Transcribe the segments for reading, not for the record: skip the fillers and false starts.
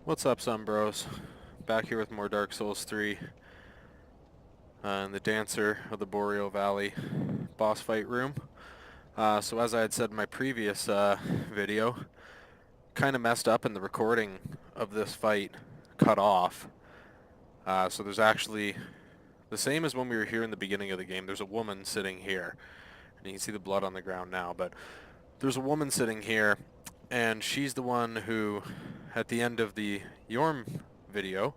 What's up, Sun Bros? Back here with more Dark Souls 3 in the Dancer of the Boreal Valley boss fight room. So as I had said in my previous video, kind of messed up and the recording of this fight cut off. So there's actually, the same as when we were here in the beginning of the game, there's a woman sitting here. And you can see the blood on the ground now, but there's a woman sitting here, and she's the one who, at the end of the Yorm video,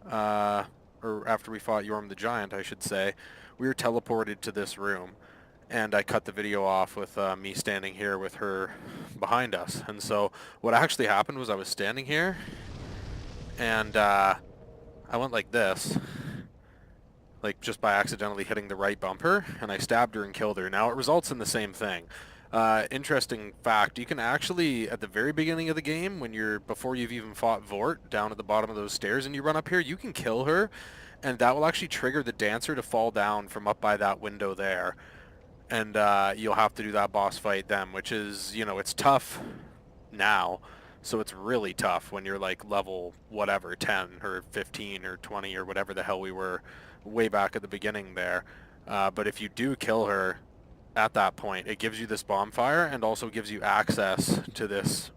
or after we fought Yorm the Giant, I should say, we were teleported to this room, and I cut the video off with me standing here with her behind us. And so what actually happened was I was standing here, and I went like this, like just by accidentally hitting the right bumper, and I stabbed her and killed her. Now it results in the same thing. Interesting fact, you can actually, at the very beginning of the game, before you've even fought Vort, down at the bottom of those stairs and you run up here, you can kill her, and that will actually trigger the Dancer to fall down from up by that window there. And you'll have to do that boss fight then, which is, it's tough now, so it's really tough when you're like level whatever, 10 or 15 or 20 or whatever the hell we were way back at the beginning there. But if you do kill her at that point, it gives you this bonfire and also gives you access to this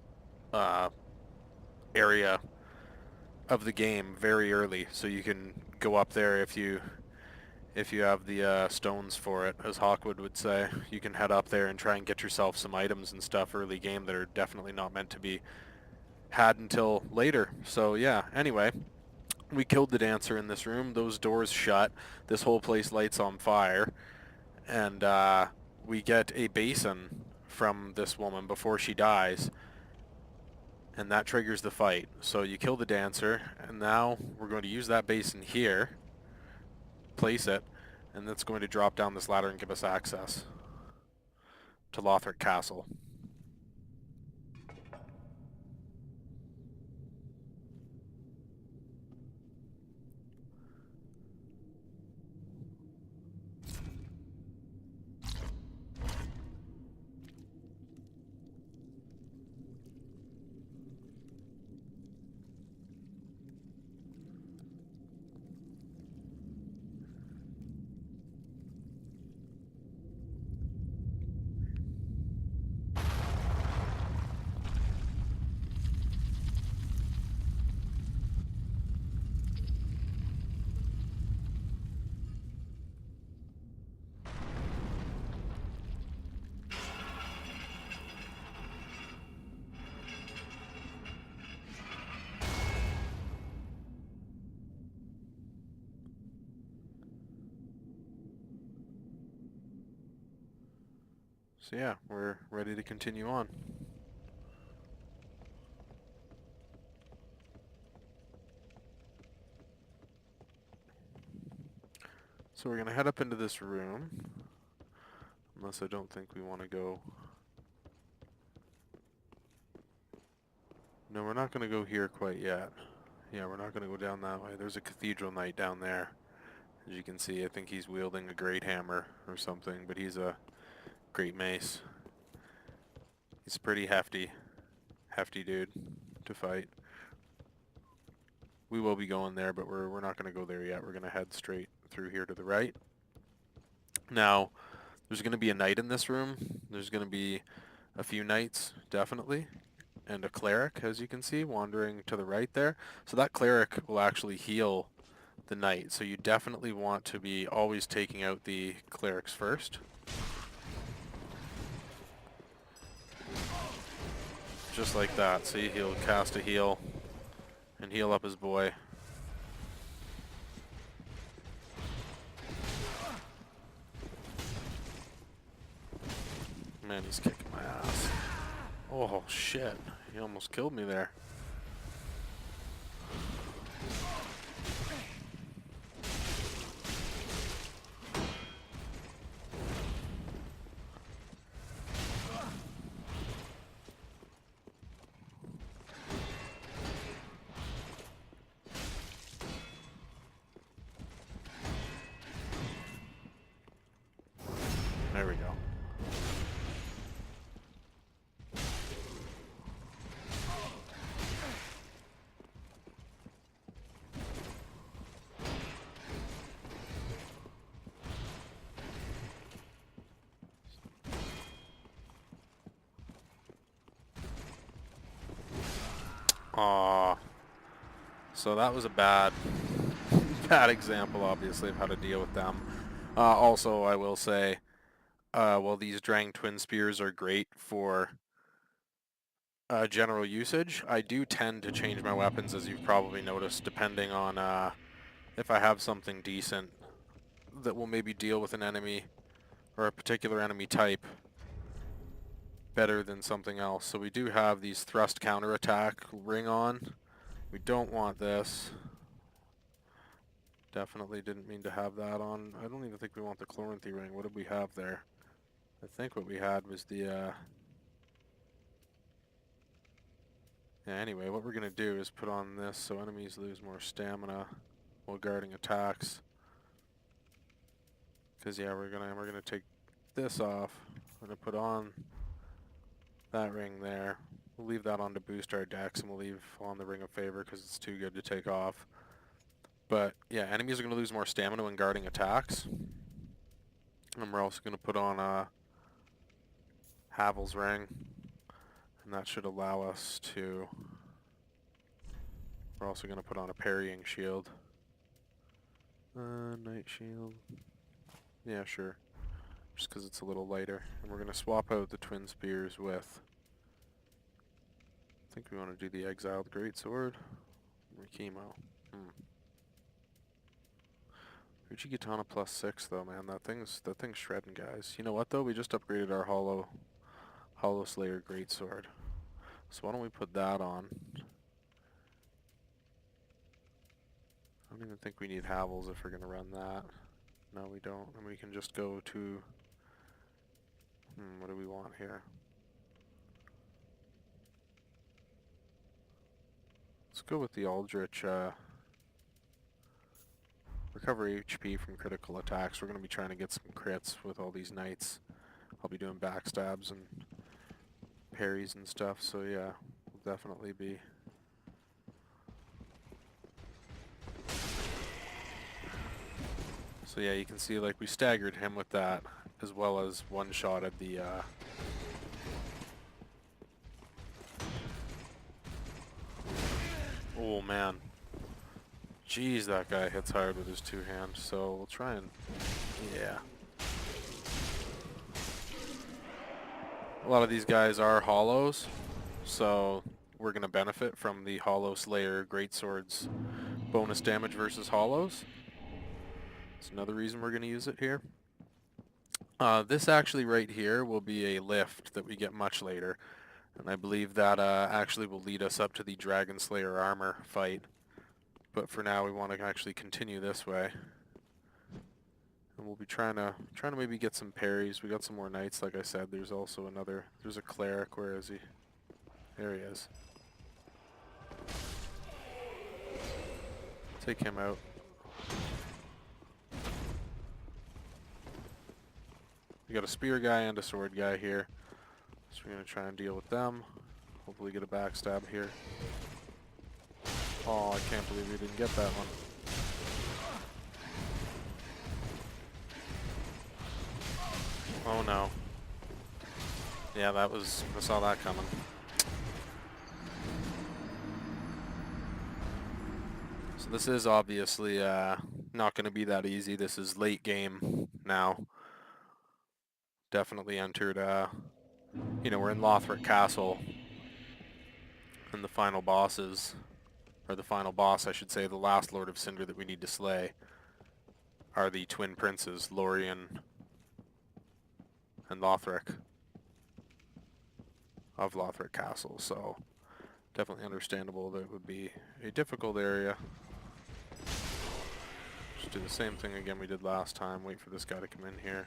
area of the game very early, so you can go up there if you have the stones for it, as Hawkwood would say. You can head up there and try and get yourself some items and stuff early game that are definitely not meant to be had until later. So yeah, anyway, we killed the Dancer in this room. Those doors shut. This whole place lights on fire. And we get a basin from this woman before she dies, and that triggers the fight. So you kill the Dancer, and now we're going to use that basin here, place it, and that's going to drop down this ladder and give us access to Lothric Castle. So yeah, we're ready to continue on. So we're going to head up into this room, unless I don't think we want to go. No, we're not going to go here quite yet. Yeah, we're not going to go down that way. There's a cathedral knight down there. As you can see, I think he's wielding a great hammer or something, but he's a great mace. He's a pretty hefty dude to fight. We will be going there, but we're not going to go there yet. We're going to head straight through here to the right. Now, there's going to be a knight in this room. There's going to be a few knights, definitely, and a cleric, as you can see, wandering to the right there. So that cleric will actually heal the knight. So you definitely want to be always taking out the clerics first. Just like that. See, he'll cast a heal and heal up his boy. Man, he's kicking my ass. Oh shit, he almost killed me there. There we go. Aw. So that was a bad, bad example, obviously, of how to deal with them. Also, I will say, while these Drang Twin Spears are great for general usage, I do tend to change my weapons, as you've probably noticed, depending on if I have something decent that will maybe deal with an enemy or a particular enemy type better than something else. So we do have these thrust counterattack ring on. We don't want this. Definitely didn't mean to have that on. I don't even think we want the Chloranthy ring. What did we have there? I think what we had was the yeah, anyway, what we're gonna do is put on this so enemies lose more stamina while guarding attacks. Cause yeah, we're gonna take this off. We're gonna put on that ring there. We'll leave that on to boost our dex, and we'll leave on the Ring of Favor because it's too good to take off. But yeah, enemies are gonna lose more stamina when guarding attacks. And we're also gonna put on Havel's ring, and that should allow us to. We're also gonna put on a parrying shield. Night shield. Yeah, sure. Just because it's a little lighter. And we're going to swap out the Twin Spears with... I think we want to do the Exiled Greatsword. Or Chemo. Uchigatana +6 though, man. That thing's shredding, guys. You know what though? We just upgraded our Hollow Slayer Greatsword. So why don't we put that on? I don't even think we need Havels if we're going to run that. No, we don't. And we can just go to... what do we want here? Let's go with the Aldrich, recover HP from critical attacks. We're going to be trying to get some crits with all these knights. I'll be doing backstabs and parries and stuff, so yeah, we'll definitely be... So yeah, you can see like we staggered him with that, as well as one-shotted the oh man. Jeez, that guy hits hard with his two hands, so we'll try and... yeah. A lot of these guys are hollows, so we're going to benefit from the Hollow Slayer Greatsword's bonus damage versus hollows. That's another reason we're going to use it here. This actually right here will be a lift that we get much later, and I believe that actually will lead us up to the Dragon Slayer armor fight. But for now, we want to actually continue this way, and we'll be trying to maybe get some parries. We got some more knights, like I said. There's also another. There's a cleric. Where is he? There he is. Take him out. We got a spear guy and a sword guy here, so we're gonna try and deal with them. Hopefully get a backstab here. Oh, I can't believe we didn't get that one. Oh no. Yeah, I saw that coming. So this is obviously not going to be that easy. This is late game now. Definitely entered, you know, we're in Lothric Castle, and the final bosses, or the final boss, I should say, the last Lord of Cinder that we need to slay, are the twin princes, Lorien and Lothric of Lothric Castle, so definitely understandable that it would be a difficult area. Just do the same thing again we did last time, wait for this guy to come in here.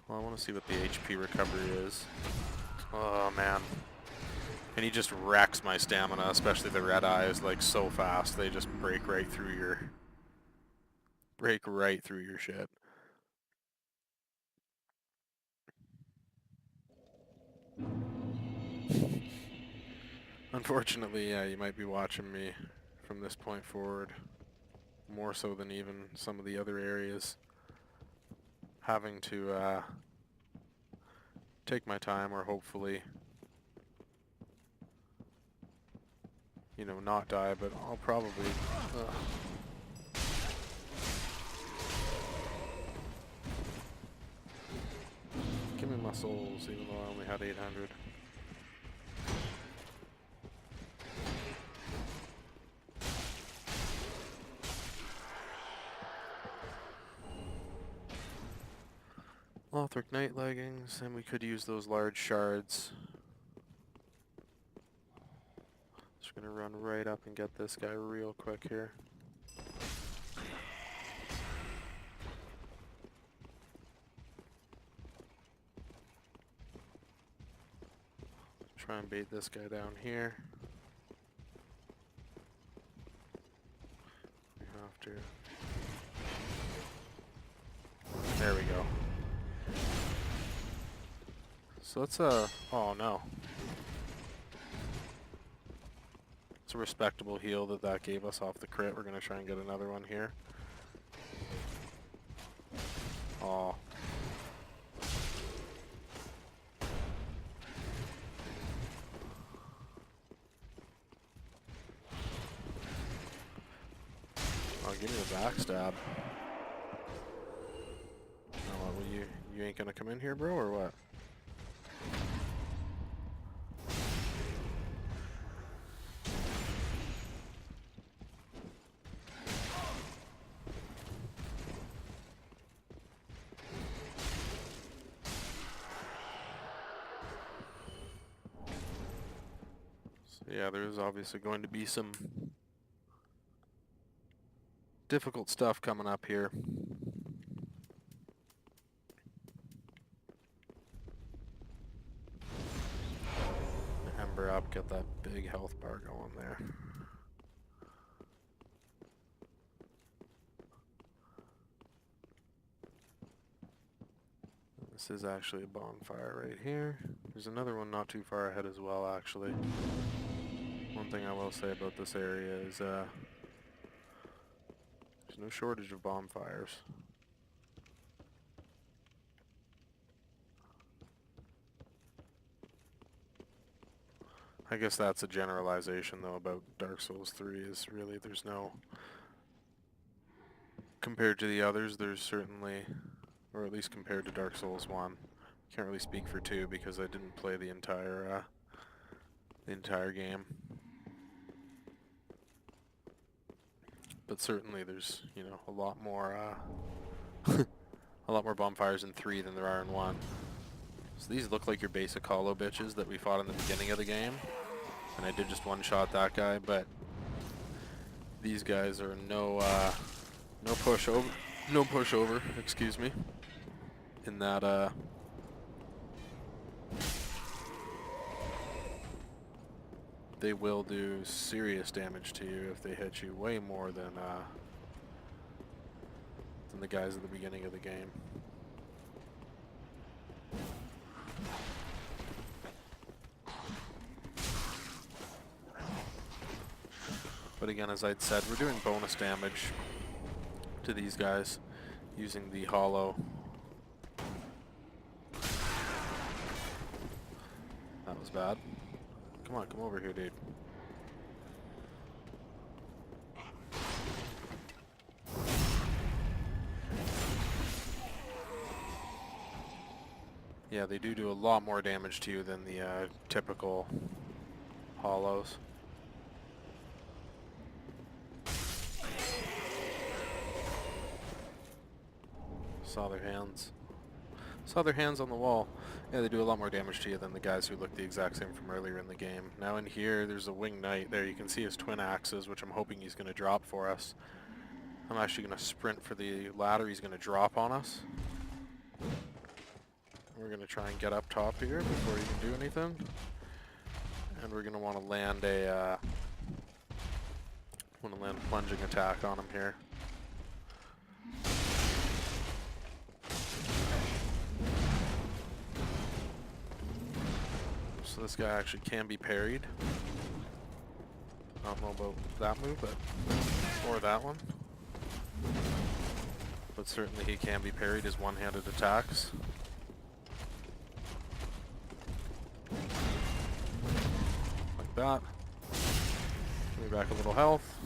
Well, I want to see what the HP recovery is. Oh man. And he just wrecks my stamina, especially the red eyes, like so fast. They just break right through your shit. Unfortunately, yeah, you might be watching me from this point forward, more so than even some of the other areas, having to take my time, or hopefully, you know, not die, but I'll probably... Give me my souls, even though I only had 800. Lothric Knight leggings, and we could use those large shards. Just gonna run right up and get this guy real quick here. Try and bait this guy down here. We have to. There we go. So let's oh no. It's a respectable heal that gave us off the crit. We're gonna try and get another one here. Oh. Oh, give me the backstab. Oh, what, you ain't gonna come in here, bro, or what? So yeah, there's obviously going to be some difficult stuff coming up here. Ember up, get that big health bar going there. This is actually a bonfire right here. There's another one not too far ahead as well, actually. One thing I will say about this area is there's no shortage of bonfires. I guess that's a generalization though about Dark Souls 3 is really there's no, compared to the others, there's certainly, or at least compared to Dark Souls 1. Can't really speak for 2 because I didn't play the entire game. But certainly there's, you know, a lot more a lot more bonfires in 3 than there are in 1. So these look like your basic hollow bitches that we fought in the beginning of the game. And I did just one-shot that guy, but these guys are no pushover, excuse me. In that they will do serious damage to you if they hit you, way more than the guys at the beginning of the game. But again, as I'd said, we're doing bonus damage to these guys using the hollow. That was bad. Come on, come over here, dude. Yeah, they do a lot more damage to you than the typical hollows. Saw their hands. Saw their hands on the wall. Yeah, they do a lot more damage to you than the guys who look the exact same from earlier in the game. Now in here, there's a winged knight. There you can see his twin axes, which I'm hoping he's going to drop for us. I'm actually going to sprint for the ladder he's going to drop on us. We're going to try and get up top here before he can do anything. And we're going to want to land a plunging attack on him here. So this guy actually can be parried. I don't know about that move, but or that one. But certainly he can be parried, his one-handed attacks. that. Give me back a little health.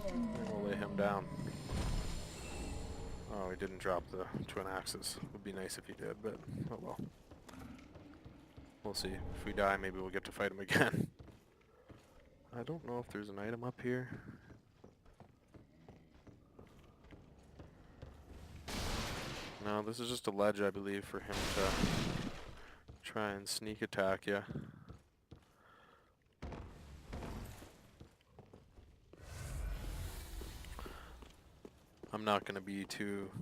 And we'll lay him down. Oh, he didn't drop the twin axes. Would be nice if he did, but oh well. We'll see. If we die, maybe we'll get to fight him again. I don't know if there's an item up here. No, this is just a ledge, I believe, for him to try and sneak attack you. I'm not going to be too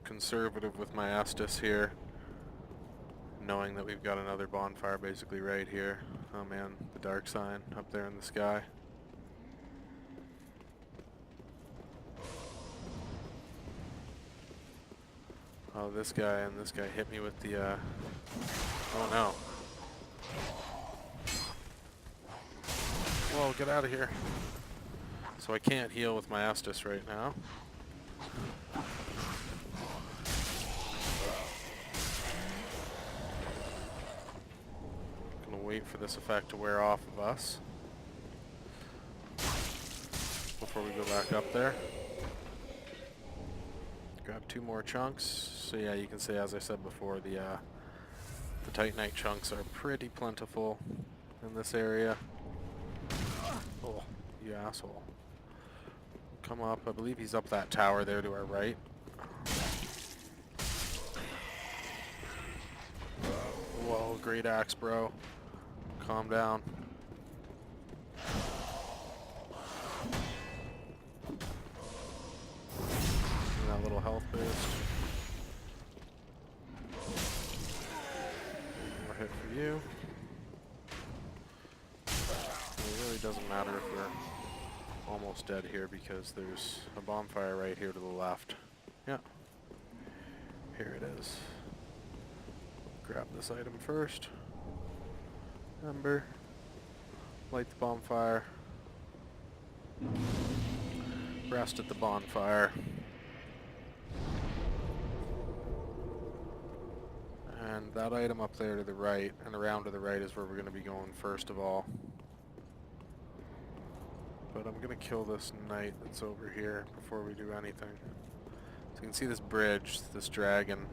conservative with my Estus here, knowing that we've got another bonfire basically right here. Oh man, the dark sign up there in the sky. Oh, this guy and this guy hit me with the, oh no. Whoa, get out of here. So I can't heal with my Estus right now. Gonna wait for this effect to wear off of us before we go back up there. Grab 2 more chunks. So yeah, you can see, as I said before, the Titanite chunks are pretty plentiful in this area. Oh, you asshole. Come up. I believe he's up that tower there to our right. Whoa, great axe, bro. Calm down. That little health boost. More hit for you. It really doesn't matter if we're almost dead here because there's a bonfire right here to the left. Yeah. Here it is. Grab this item first. Ember. Light the bonfire. Rest at the bonfire. And that item up there to the right and around to the right is where we're going to be going first of all. But I'm going to kill this knight that's over here before we do anything. So you can see this bridge, this dragon.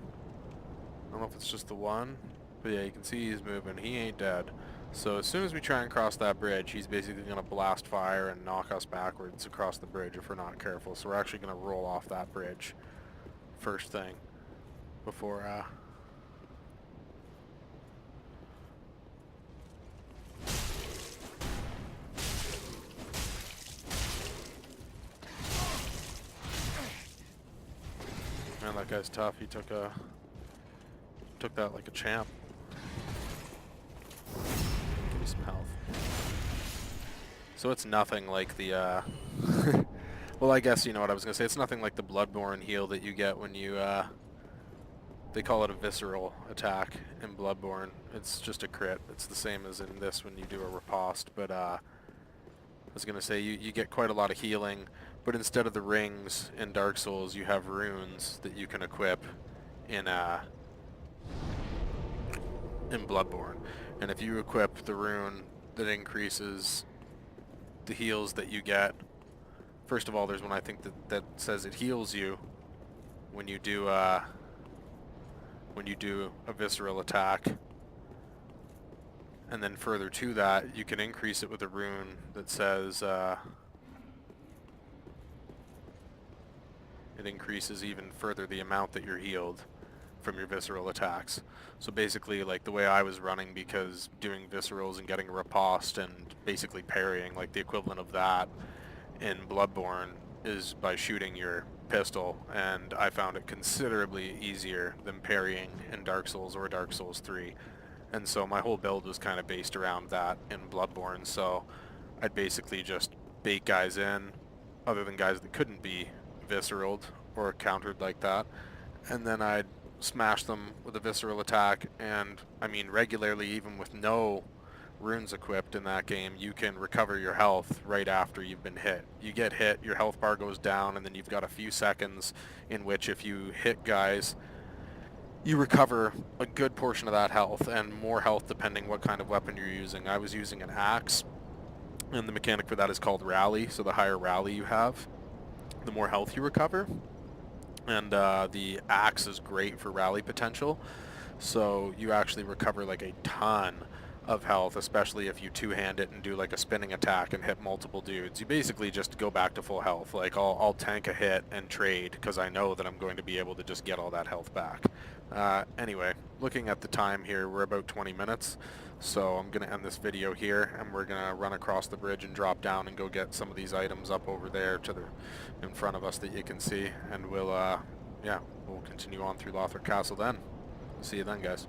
I don't know if it's just the one, but yeah, you can see he's moving. He ain't dead. So as soon as we try and cross that bridge, he's basically going to blast fire and knock us backwards across the bridge if we're not careful. So we're actually going to roll off that bridge first thing before man, that guy's tough. He took that like a champ. Give me some health. So it's nothing like the well, I guess you know what I was gonna say. It's nothing like the Bloodborne heal that you get when you they call it a visceral attack in Bloodborne. It's just a crit. It's the same as in this when you do a riposte, but I was gonna say you get quite a lot of healing. But instead of the rings in Dark Souls, you have runes that you can equip in Bloodborne. And if you equip the rune that increases the heals that you get, first of all, there's one I think that says it heals you when you do a visceral attack. And then further to that, you can increase it with a rune that says it increases even further the amount that you're healed from your visceral attacks. So basically, like the way I was running, because doing viscerals and getting a riposte and basically parrying, like the equivalent of that in Bloodborne is by shooting your pistol, and I found it considerably easier than parrying in Dark Souls or Dark Souls 3. And so my whole build was kind of based around that in Bloodborne, so I'd basically just bait guys in, other than guys that couldn't be visceraled or countered like that, and then I'd smash them with a visceral attack. And I mean, regularly, even with no runes equipped in that game, you can recover your health right after you've been hit. You get hit, your health bar goes down, and then you've got a few seconds in which if you hit guys you recover a good portion of that health, and more health depending what kind of weapon you're using. I was using an axe, and the mechanic for that is called rally, so the higher rally you have, the more health you recover. And the axe is great for rally potential, so you actually recover like a ton of health, especially if you two-hand it and do like a spinning attack and hit multiple dudes. You basically just go back to full health. Like I'll tank a hit and trade because I know that I'm going to be able to just get all that health back. Anyway, looking at the time here, we're about 20 minutes. So I'm going to end this video here, and we're going to run across the bridge and drop down and go get some of these items up over there to the in front of us that you can see, and we'll yeah, we'll continue on through Lothric Castle then. See you then, guys.